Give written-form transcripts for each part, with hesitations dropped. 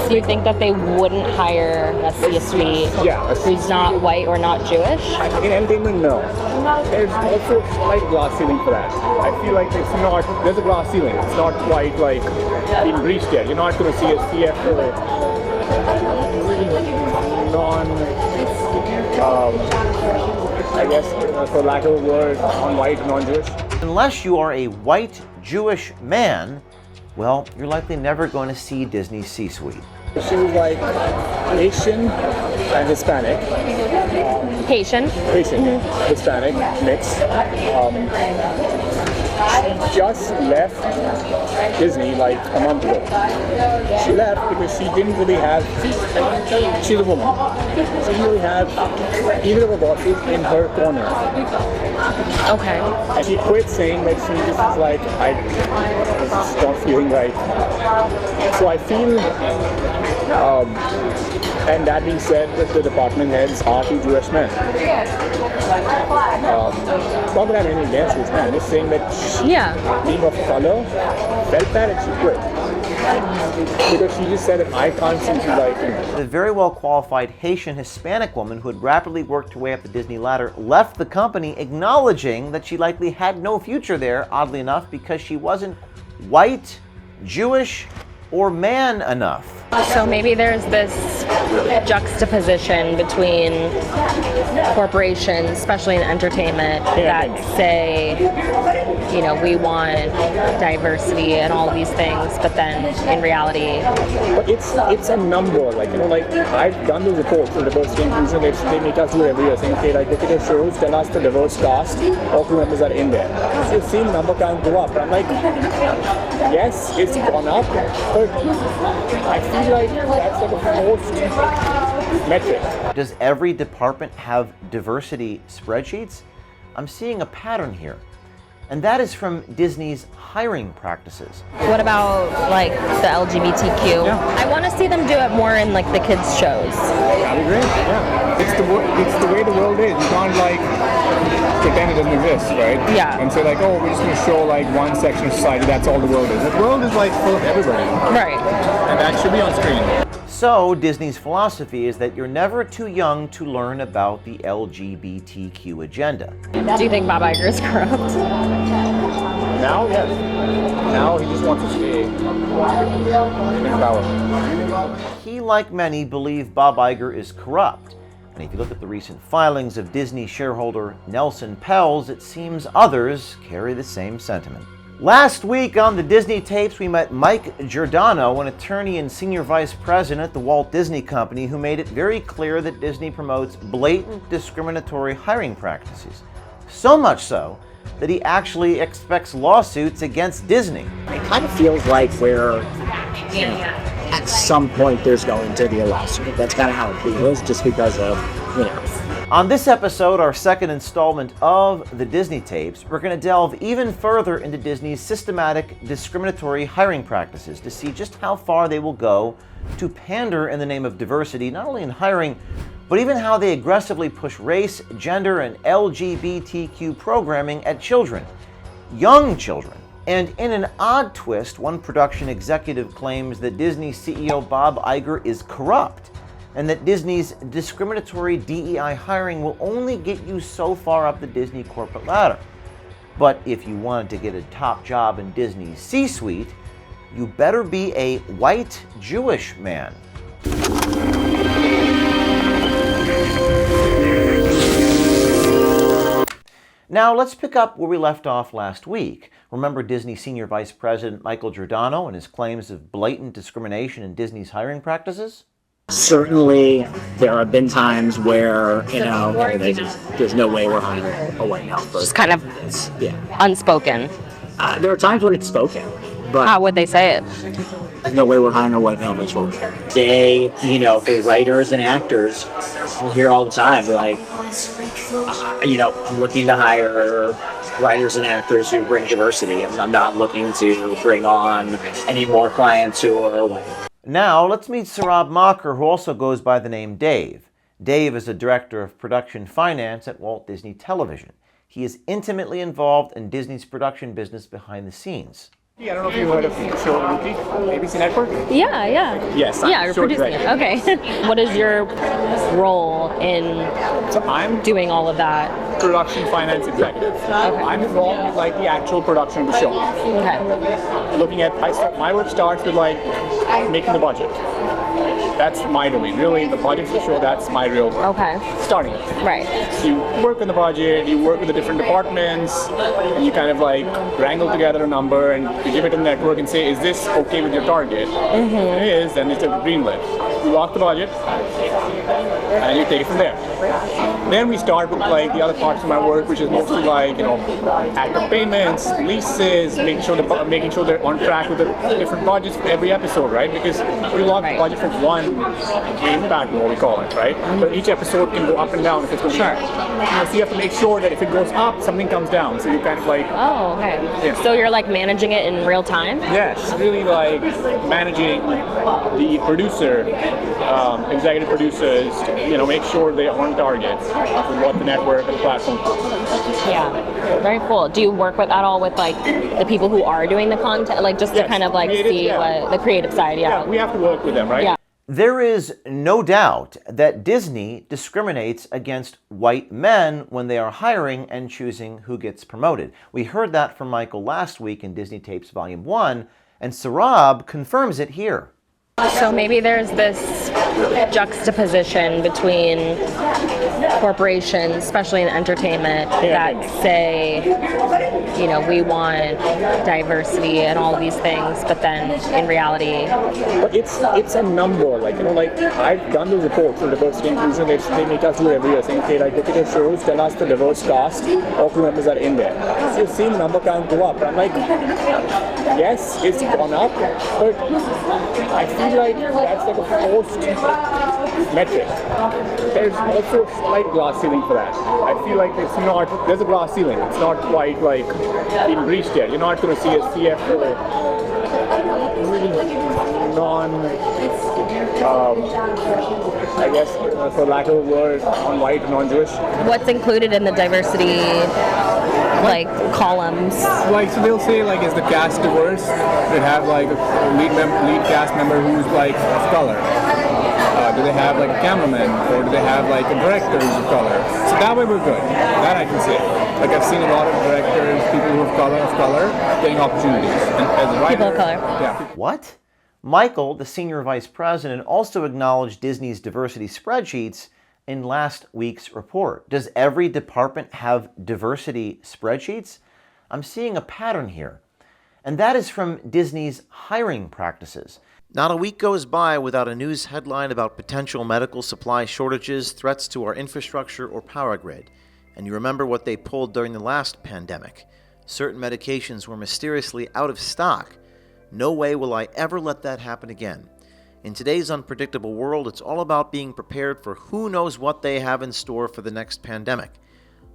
So you think that they wouldn't hire a C-suite who's not white or not Jewish? In entertainment, no. There's also a slight glass ceiling for that. I feel like there's a glass ceiling. It's not quite like being breached yet. You're not going to see a CFO I guess, for lack of a word, non-white, non-Jewish. Unless you are a white Jewish man, well, you're likely never going to see Disney's C-suite. She was like Asian and Hispanic. Haitian, Hispanic mix. She just left Disney like a month ago. She left because she didn't really have, she's a woman. She didn't really have either of her bosses in her corner. Okay. And she quit saying that she just was like, I just not feeling right. So I feel, and that being said, that the department heads are two Jewish men. Not that I have anything against Jewish men, I'm just saying that she, being of color, felt that and she quit. Because she just said that I can't seem to like him. The very well qualified Haitian Hispanic woman who had rapidly worked her way up the Disney ladder left the company acknowledging that she likely had no future there, oddly enough, because she wasn't white, Jewish, or man enough. So maybe there's this juxtaposition between corporations, especially in entertainment, that say, you know, we want diversity and all of these things, but then in reality, but it's a number. Like, you know, like I've done those reports for diversity inclusion. They make us do it every year, saying, okay, like look at the shows, tell us the diverse cast, all crew members are in there. So the same number can't go up. And I'm like, yes, it's gone up, but I feel like that's like a forced metric. Does every department have diversity spreadsheets? I'm seeing a pattern here, and that is from Disney's hiring practices. what about like the LGBTQ? I want to see them do it more in like the kids' shows. That'd be great, yeah. It's the way the world is. You can't like pretend it doesn't exist, right? Yeah. And say like, oh, we're just going to show like one section of society, that's all the world is. The world is like full of everybody. Right. And that should be on screen. So Disney's philosophy is that you're never too young to learn about the LGBTQ agenda. Do you think Bob Iger is corrupt? Now, yes. Now he just wants to stay in power. He, like many, believe Bob Iger is corrupt. And if you look at the recent filings of Disney shareholder Nelson Peltz, it seems others carry the same sentiment. Last week on the Disney tapes, we met Mike Giordano, an attorney and senior vice president at the Walt Disney Company, who made it very clear that Disney promotes blatant discriminatory hiring practices. So much so that he actually expects lawsuits against Disney. It kind of feels like we're, at some point there's going to be a lawsuit. That's kind of how it feels, just because of, On this episode, our second installment of the Disney tapes, we're going to delve even further into Disney's systematic discriminatory hiring practices to see just how far they will go to pander in the name of diversity, not only in hiring, but even how they aggressively push race, gender, and LGBTQ programming at children, young children. And in an odd twist, one production executive claims that Disney CEO Bob Iger is corrupt, and that Disney's discriminatory DEI hiring will only get you so far up the Disney corporate ladder. But if you wanted to get a top job in Disney's C-suite, you better be a white Jewish man. Now let's pick up where we left off last week. Remember Disney Senior Vice President Michael Giordano and his claims of blatant discrimination in Disney's hiring practices? certainly there have been times where, there's no way we're hiring a white male person. Just kind of unspoken. There are times when it's spoken, but How would they say it? there's no way we're hiring a white male person. They, for writers and actors, we'll hear all the time, like, I'm looking to hire writers and actors who bring diversity. I'm not looking to bring on any more clients who are white. Now, let's meet Sohrab Makker, who also goes by the name Dave. Dave is a director of production finance at Walt Disney Television. He is intimately involved in Disney's production business behind the scenes. I don't know if you've heard of the show Rookie, ABC Network. Yeah. Yes. Yeah, you're producing it. Okay. What is your role in So I'm doing all of that? production finance executive. I'm involved with like the actual production of the show. Okay. Looking at my work starts with like making the budget. That's my domain. Really, the budget for the show, that's my real work. Okay. Starting it. Right. So you work on the budget, you work with the different departments, and you kind of like wrangle together a number and you give it to the network and say, is this okay with your target? If it is, then it's a green lit. You lock the budget, and you take it from there. Then we start with like the other parts of my work, which is mostly like, actor payments, leases, making sure they're on track with the different budgets for every episode, right? Because we lock the budget for one impact, what we call it, right? But each episode can go up and down if it's going to be. So you have to make sure that if it goes up, something comes down. So you kind of like. Oh, okay. Yeah. So you're like managing it in real time? Yes, really like managing the producer, executive producers, make sure they are on target with what the network and the platform does. Yeah. Very cool. Do you work at all with like the people who are doing the content, like just to Yes, kind of like creative, see yeah. what the creative side? Yeah. Yeah, we have to work with them, right? Yeah. There is no doubt that Disney discriminates against white men when they are hiring and choosing who gets promoted. We heard that from Michael last week in Disney Tapes Volume 1, and Sohrab confirms it here. So maybe there's this juxtaposition between corporations, especially in entertainment, that say, we want diversity and all of these things, but then in reality, But it's a number, I've done those reports for diversity inclusion. They make us do every year, saying, okay, like look at your shows, tell us the diverse cast, all crew members are in there. So you've seen the number count go up. I'm like, yes, it's gone up, but I feel like that's like a forced metric. There's also a slight glass ceiling for that. I feel like there's a glass ceiling. It's not quite like been breached yet. You're not going to see a CFO I guess, for lack of a word, non-white or non-Jewish. what's included in the diversity columns? So they'll say is the cast diverse? They have a lead cast member who's of color. Do they have a cameraman, or do they have a director who's of color? So that way we're good. That I can say. I've seen a lot of directors, people who have color, getting opportunities. And as a writer, People of color. Yeah. What? Michael, the senior vice president, also acknowledged Disney's diversity spreadsheets in last week's report. Does every department have diversity spreadsheets? I'm seeing a pattern here. And that is from Disney's hiring practices. Not a week goes by without a news headline about potential medical supply shortages, threats to our infrastructure or power grid. And you remember what they pulled during the last pandemic. Certain medications were mysteriously out of stock. No way will I ever let that happen again. In today's unpredictable world, it's all about being prepared for who knows what they have in store for the next pandemic.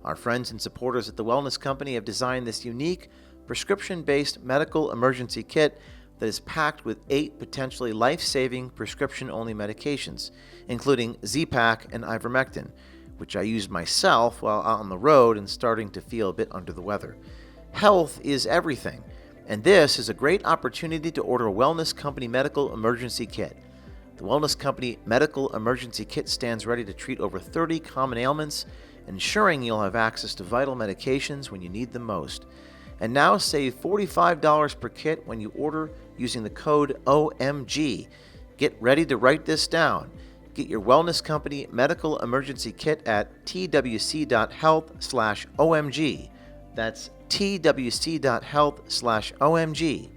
Our friends and supporters at the Wellness Company have designed this unique, prescription-based medical emergency kit that is packed with 8 potentially life-saving prescription-only medications, including Z-Pak and ivermectin, which I used myself while out on the road and starting to feel a bit under the weather. Health is everything, and this is a great opportunity to order a Wellness Company Medical Emergency Kit. The Wellness Company Medical Emergency Kit stands ready to treat over 30 common ailments, ensuring you'll have access to vital medications when you need them most. And now save $45 per kit when you order using the code OMG. Get ready to write this down. Get your Wellness Company Medical Emergency Kit at twc.health/OMG. That's twc.health/OMG.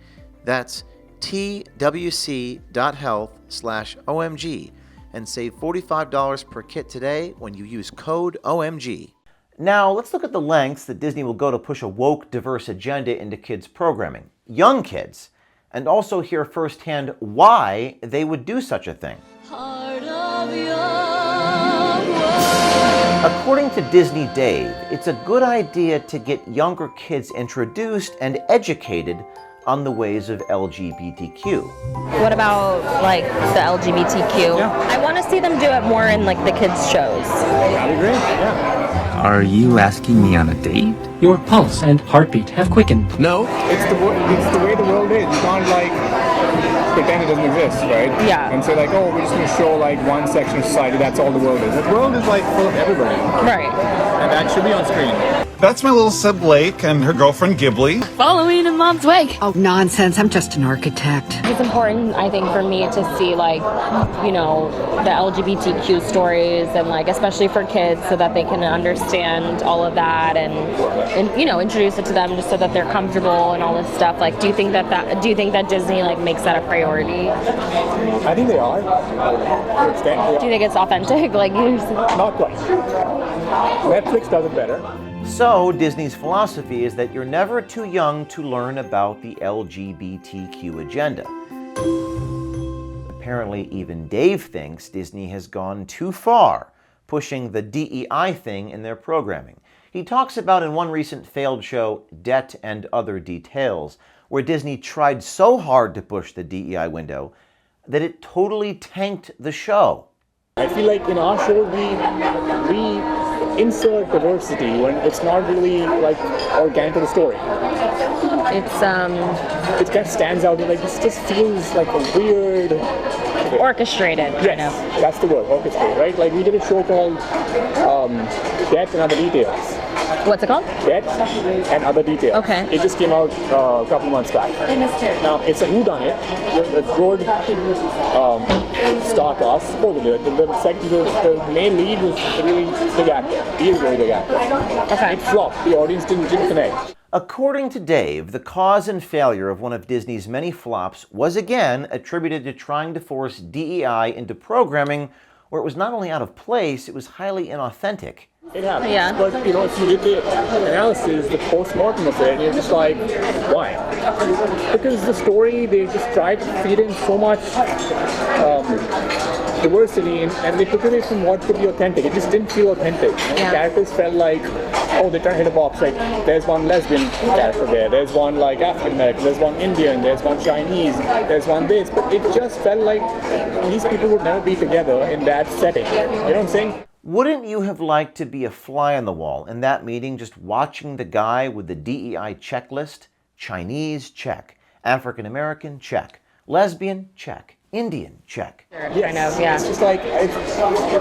That's twc.health/OMG. And save $45 per kit today when you use code OMG. Now, let's look at the lengths that Disney will go to push a woke, diverse agenda into kids' programming. Young kids. And also hear firsthand why they would do such a thing. According to Disney Dave, it's a good idea to get younger kids introduced and educated on the ways of LGBTQ. What about like the LGBTQ? Yeah. I want to see them do it more in like the kids shows. That'd be great. Yeah. Are you asking me on a date? Your pulse and heartbeat have quickened. No. It's the way the world is. You can't like pretend it doesn't exist, right? Yeah. And say like, oh, we're just gonna show like one section of society. That's all the world is. The world is like full of everybody, Right. and that should be on screen. That's my little sib Blake and her girlfriend Ghibli. Following in Mom's wake. Oh, nonsense. I'm just an architect. It's important, I think, for me to see like, you know, the LGBTQ stories and like, especially for kids, so that they can understand all of that and you know, introduce it to them just so that they're comfortable and all this stuff. Like, do you think that Disney like makes that a priority? I think they are. To an extent, they Do you think it's authentic? Like, you are. Not quite. Netflix does it better. So, Disney's philosophy is that you're never too young to learn about the LGBTQ agenda. Apparently, even Dave thinks Disney has gone too far, pushing the DEI thing in their programming. He talks about in one recent failed show, Debt and Other Details, where Disney tried so hard to push the DEI window that it totally tanked the show. I feel like in our show we insert diversity when it's not really like organic to the story. it's It kind of stands out. Like this just feels like a weird. orchestrated, kind Yes, of. that's the word, orchestrated, right? Like we did a show called Death and Other Details. What's it called? Death and Other Details. Okay. It just came out a couple months back. Now it's a whodunit. It's good star cast. Supposedly, the main lead was a really big actor. He is a very big actor. Okay. It flopped. The audience didn't connect. According to Dave, the cause and failure of one of Disney's many flops was again attributed to trying to force DEI into programming where it was not only out of place, it was highly inauthentic. It happens. Yeah. But you know, if you did the analysis, the post-mortem of it, you're just like, why? Because the story, they just tried to feed in so much diversity and they took away from what could be authentic. It just didn't feel authentic. You know, Yeah. The characters felt like, oh, they're trying to hit a box. Like, there's one lesbian character there, there's one like African American, there's one Indian, there's one Chinese, there's one this. But it just felt like these people would never be together in that setting. You know what I'm saying? Wouldn't you have liked to be a fly on the wall in that meeting, just watching the guy with the DEI checklist? Chinese, check. African American, check. Lesbian, check. Indian, check. Kind of, yeah. It's just like, it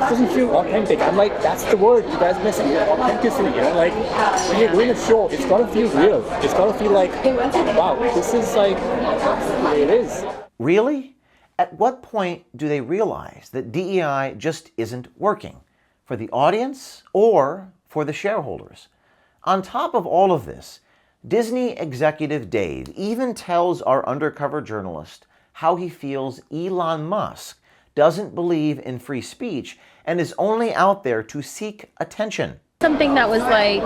doesn't feel authentic. I'm like, that's the word you guys missing. Authenticity, you know, like, when you're doing a show, it's gotta feel real. It's gotta feel like, wow, this is like, the way it is. Really? At what point do they realize that DEI just isn't working? For the audience or for the shareholders? On top of all of this, Disney executive Dave even tells our undercover journalist how he feels Elon Musk doesn't believe in free speech and is only out there to seek attention. Something that was like,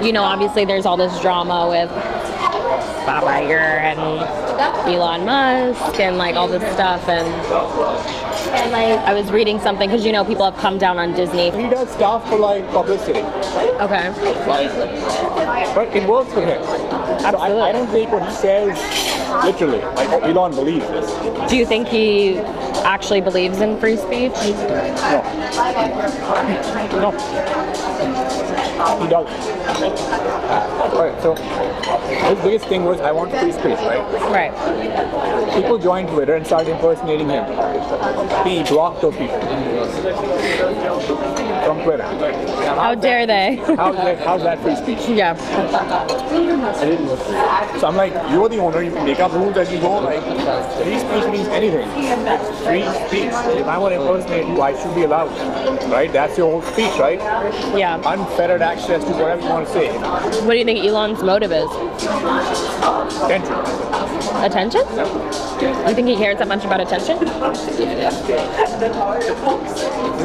you know, obviously there's all this drama with Bob Iger and Elon Musk and like all this stuff, and like I was reading something because you know people have come down on Disney. He does stuff for like publicity. Okay. But it works for him. So I don't take what he says literally. Like Elon believes this. Do you think he actually believes in free speech? No. He doesn't. Alright, so his biggest thing was I want free speech, right? Right. People joined Twitter and started impersonating him. He blocked those people from Twitter. Now, How dare they? How's that free speech? Yeah. So I'm like, you're the owner, you can make up rules as you go. Like, free speech means anything. Free speech. If I want to impersonate you, I should be allowed. Right? That's your whole speech, right? Yeah. Unfettered access to whatever you want to say. What do you think Elon's motive is? Attention. Attention? You think he cares that much about attention? He's a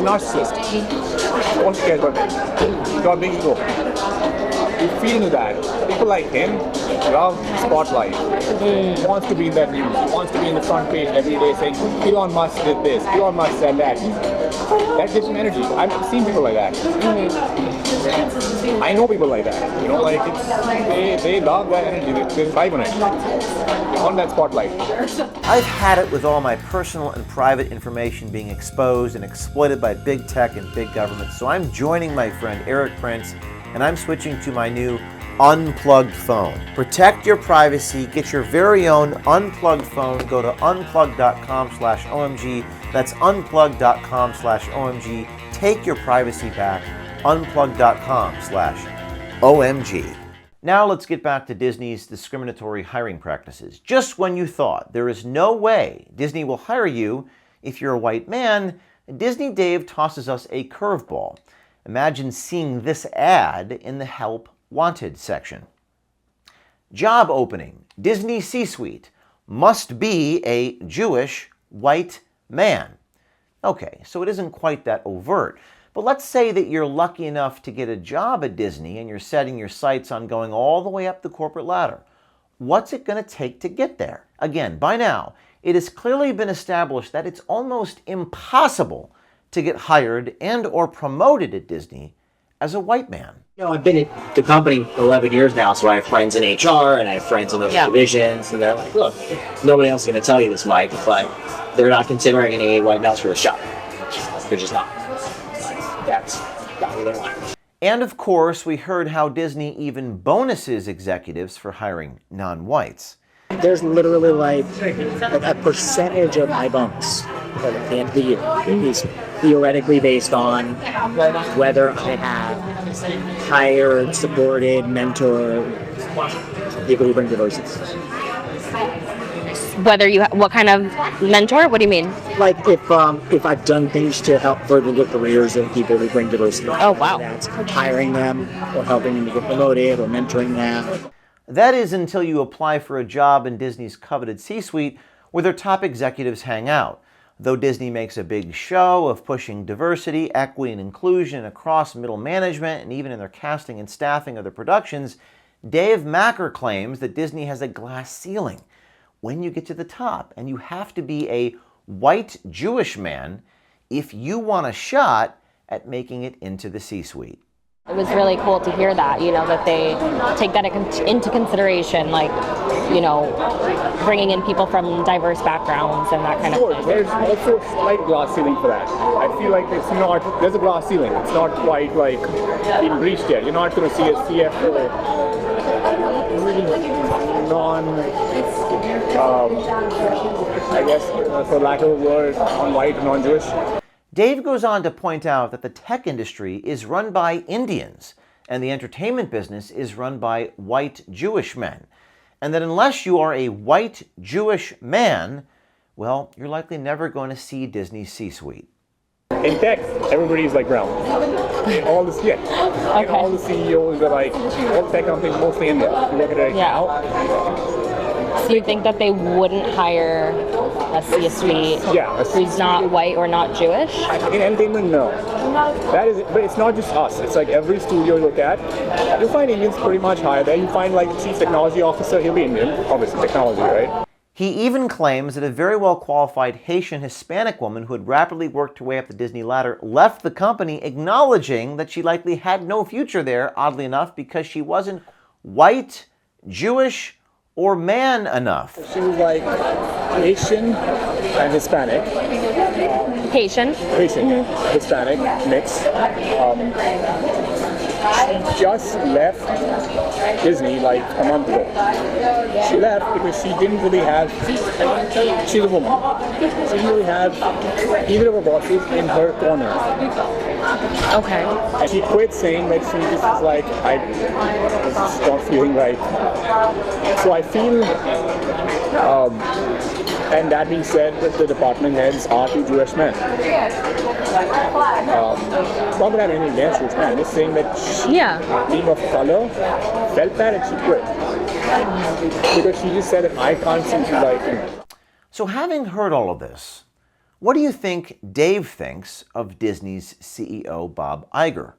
narcissist. All he cares about is he's got a big ego. you feel that people like him love spotlight. He wants to be in that news. He wants to be in the front page every day saying, Elon Musk did this, Elon Musk said that. That gives him energy. I've seen people like that. I know people like that. You know, like they love that energy. They thrive on it. They want that spotlight. I've had it with all my personal and private information being exposed and exploited by big tech and big government, so I'm joining my friend Eric Prince, and I'm switching to my new unplugged phone. Protect your privacy. Get your very own unplugged phone. Go to unplugged.com/OMG. That's unplugged.com/OMG. Take your privacy back. Unplugged.com/OMG. Now let's get back to Disney's discriminatory hiring practices. Just when you thought there is no way Disney will hire you if you're a white man, Disney Dave tosses us a curveball. Imagine seeing this ad in the Help Wanted section. Job opening, Disney C-suite, must be a Jewish white man. Okay, so it isn't quite that overt. But let's say that you're lucky enough to get a job at Disney and you're setting your sights on going all the way up the corporate ladder. What's it going to take to get there? Again, by now, it has clearly been established that it's almost impossible to get hired and or promoted at Disney as a white man. You know, I've been at the company 11 years now, so I have friends in HR and I have friends in those divisions, and they're like, look, nobody else is going to tell you this, Mike, but they're not considering any white males for this job. They're just not. That's not what they're like. And of course, we heard how Disney even bonuses executives for hiring non-whites. There's literally like a percentage of my bonus at the end of the year is theoretically based on whether I have hired, supported, mentored people who bring diversity. Whether you, what kind of mentor? What do you mean? Like if I've done things to help further the careers of people who bring diversity. Oh, wow. That's hiring them or helping them to get promoted or mentoring them. That is until you apply for a job in Disney's coveted C-suite where their top executives hang out. Though Disney makes a big show of pushing diversity, equity, and inclusion across middle management and even in their casting and staffing of their productions, Dave Makker claims that Disney has a glass ceiling when you get to the top, and you have to be a white Jewish man if you want a shot at making it into the C-suite. It was really cool to hear that, you know, that they take that into consideration, like, you know, bringing in people from diverse backgrounds and that kind of thing. There's also a slight glass ceiling for that. I feel like it's not, there's a glass ceiling. It's not quite like been breached yet. You're not going to see a CFO I guess, for lack of a word, non-white, non-Jewish. Dave goes on to point out that the tech industry is run by Indians and the entertainment business is run by white Jewish men. And that unless you are a white Jewish man, well, you're likely never going to see Disney's C-suite. In tech, everybody's like brown. All the CEOs are like, all tech companies mostly Indian. You look at it now. So you think that they wouldn't hire a C-suite who's not white or not Jewish? In entertainment, no. That is, but it's not just us. It's like every studio you look at, you'll find Indians pretty much higher there. You find like chief technology officer, he'll be Indian, obviously technology, right? He even claims that a very well-qualified Haitian Hispanic woman who had rapidly worked her way up the Disney ladder left the company, acknowledging that she likely had no future there, oddly enough, because she wasn't white, Jewish, or man enough. She was like Haitian and Hispanic. Haitian, Hispanic mix. She just left Disney like a month ago. She left because she didn't really have, she's a woman, she didn't really have either of her bosses in her corner. Okay. And she quit saying that she just was like, I was just not feeling right. So I feel, and that being said, that the department heads are two Jewish men. Not that anything against Jewish men, just saying that she, being of color, felt that and she quit. Because she just said that I can't seem to like him. So having heard all of this, what do you think Dave thinks of Disney's CEO Bob Iger?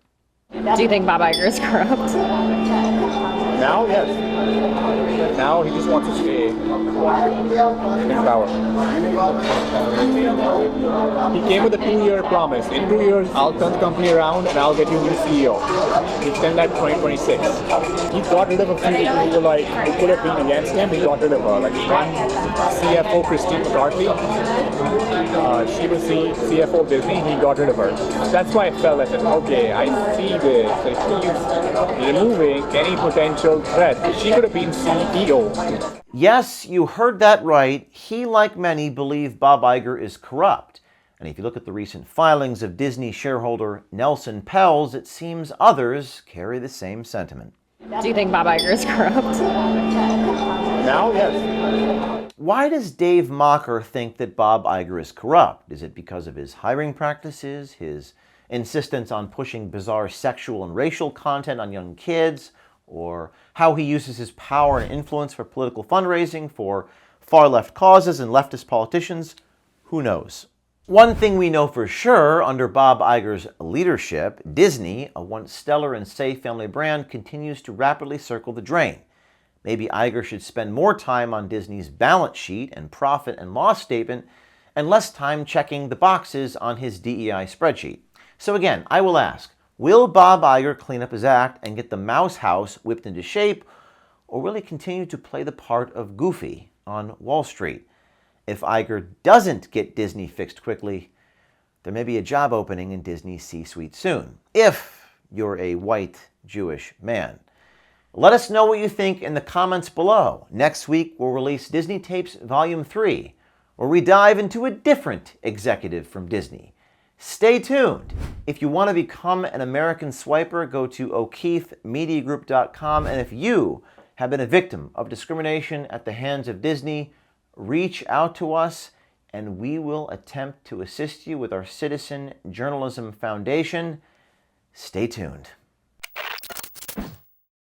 Do you think Bob Iger is corrupt? Now, yes. Now he just wants to stay in power. He came with a 2-year promise. In 2 years, I'll turn the company around and I'll get you a new CEO. He extended that to 2026. He got rid of a few people who were like, who could have been against him. He got rid of her. Like one CFO, Christine McCarthy. She was the CFO of Disney. He got rid of her. That's why I felt, I said, okay, I see this. If he's removing any potential threat, she could have been CEO. Yes, you heard that right. He, like many, believe Bob Iger is corrupt. And if you look at the recent filings of Disney shareholder Nelson Peltz, it seems others carry the same sentiment. Do you think Bob Iger is corrupt? Now, yes. Why does Dave Makker think that Bob Iger is corrupt? Is it because of his hiring practices, his insistence on pushing bizarre sexual and racial content on young kids, or how he uses his power and influence for political fundraising for far-left causes and leftist politicians? Who knows? One thing we know for sure, under Bob Iger's leadership, Disney, a once stellar and safe family brand, continues to rapidly circle the drain. Maybe Iger should spend more time on Disney's balance sheet and profit and loss statement and less time checking the boxes on his DEI spreadsheet. So again, I will ask, will Bob Iger clean up his act and get the mouse house whipped into shape, or will he continue to play the part of Goofy on Wall Street? If Iger doesn't get Disney fixed quickly, there may be a job opening in Disney's C-suite soon, if you're a white Jewish man. Let us know what you think in the comments below. Next week, we'll release Disney Tapes Volume 3, where we dive into a different executive from Disney. Stay tuned. If you want to become an American swiper, go to o'keefemediagroup.com. And if you have been a victim of discrimination at the hands of Disney, reach out to us and we will attempt to assist you with our Citizen Journalism Foundation. Stay tuned.